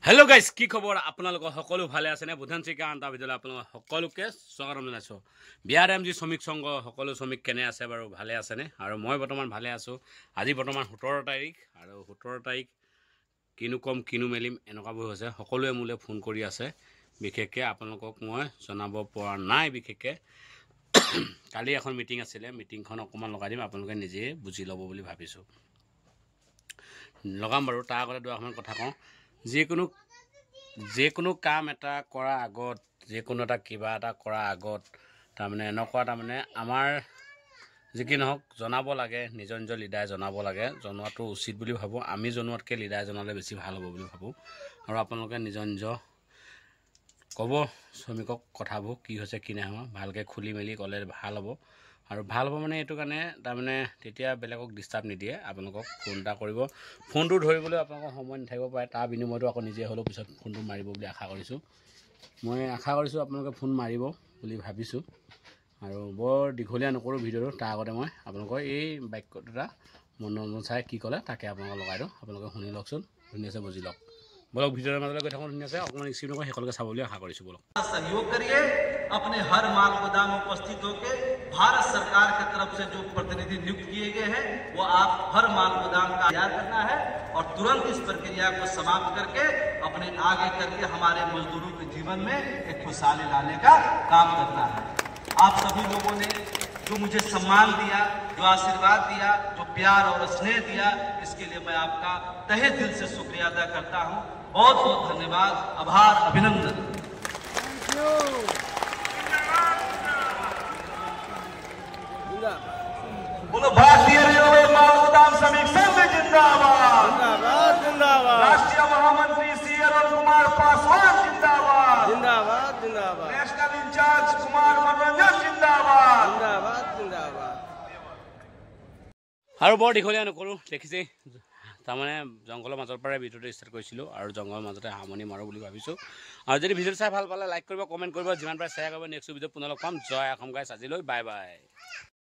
hello guys की खबर আপোনালোকৰ সকলো ভালে আছে নে বুধান চিকা আন্তা ভিডিঅ আপোনালোক সকলোকে স্বাগতম জনাইছো বিআৰ এমজি শ্ৰমিক সংঘ সকলো শ্ৰমিক কেনে আছে বাৰু ভালে আছে নে আৰু মই বৰ্তমান ভালে আছো আজি বৰ্তমান 17 তাৰিখ আৰু 17 তাৰিখ কিনু কম কিনু মেলিম এনেকাবোৰ হৈছে সকলোৱে মোলে ফোন কৰি আছে বিশেষকৈ আপোনালোকক মই জনাব পৰা নাই বিশেষকৈ কালি এখন মিটিং আছিল মিটিংখন অকমান লগাই দিম আপোনালোকে নিজে বুজি ল'ব বুলি ভাবিছো লগাম বাৰু তাৰ আগতে দুআষাৰমান কথা কওঁ যিকোনো কাম এটা কৰা আগত যিকোনো এটা কিবা এটা কৰা আগত তাৰমানে এনেকুৱা তাৰমানে আমাৰ যিকি নহওক জনাব লাগে নিজৰ নিজৰ লিডাৰ জনাব লাগে জনোৱাটো উচিত বুলি ভাবো আমি জনোৱাতকৈ লিডাৰ জনালে বেছি ভাল হ'ব বুলি ভাবো আৰু আপোনালোকে নিজৰ নিজৰ ক'ব শ্ৰমিকক কথাবোৰ কি হৈছে কি নাই হোৱা ভালকৈ খুলি মেলি ক'লে ভাল হ'ব আৰু ভাল হ'ব মানে এইটো কাৰণে তাৰমানে তেতিয়া বেলেগক ডিস্টাৰ্ব নিদিয়ে আপোনালোকক ফোন এটা কৰিব ফোনটো ধৰিবলৈ আপোনালোকৰ সময় নাথাকিব পাৰে তাৰ বিনিময়টো আকৌ নিজে হ'লেও পিছত ফোনটো মাৰিব বুলি আশা কৰিছোঁ মই আশা কৰিছোঁ আপোনালোকে ফোন মাৰিব বুলি ভাবিছোঁ আৰু বৰ দীঘলীয়া নকৰোঁ ভিডিঅ'টো তাৰ আগতে মই আপোনালোকৰ এই বাক্য দুটা মনোৰঞ্জন চাই কি ক'লে তাকে আপোনালোকক লগাই দিওঁ আপোনালোকে শুনি লওকচোন ধুনীয়াছে বুজি লওক बोलो ভিডিঅ'ৰ মাজলৈ গৈ থাকোঁ ধুনীয়াছে অকণমান স্ক্ৰীন নকৰি সকলোকে চাব বুলি আশা কৰিছোঁ बोलो सहयोग करिए अपने हर माल गोदाम में उपस्थित होकर भारत सरकार की तरफ से जो प्रतिनिधि नियुक्त किए गए हैं वो आप हर माल गोदाम का तैयार करना है और तुरंत इस प्रक्रिया को समाप्त करके अपने आगे करके हमारे मजदूरों के जीवन में एक खुशहाली लाने का काम करना है आप सभी लोगों ने जो मुझे सम्मान दिया जो आशीर्वाद दिया जो प्यार और स्नेह दिया इसके लिए मैं आपका तहे दिल से शुक्रिया अदा करता हूं बहुत बहुत धन्यवाद आभार अभिनंदन बोलो भारतीय रेलवे माल गोदाम श्रमिक संघ जिंदाबाद जिंदाबाद जिंदाबाद राष्ट्रीय महामंत्री सी अरुण कुमार पासवान जिंदाबाद जिंदाबाद जिंदाबाद नेशनल इंचार्ज कुमार मनोरंजन जिंदाबाद जिंदाबाद जिंदाबाद আৰু বৰ দীঘলীয়া নকৰোঁ দেখিছে তাৰমানে জংঘলৰ মাজৰ পৰাই ভিডিঅ'টো ষ্টাৰ্ট কৰিছিলোঁ আৰু জংঘলৰ মাজতে সামৰণি মাৰোঁ বুলি ভাবিছোঁ আৰু যদি ভিডিঅ'টো চাই ভাল পালে লাইক কৰিব কমেণ্ট কৰিব যিমান পাৰে শ্বেয়াৰ কৰিব নেক্সট ভিডিঅ'ত পুনৰ লগ পাম জয় অসম গাইছ আজিলৈ বাই বাই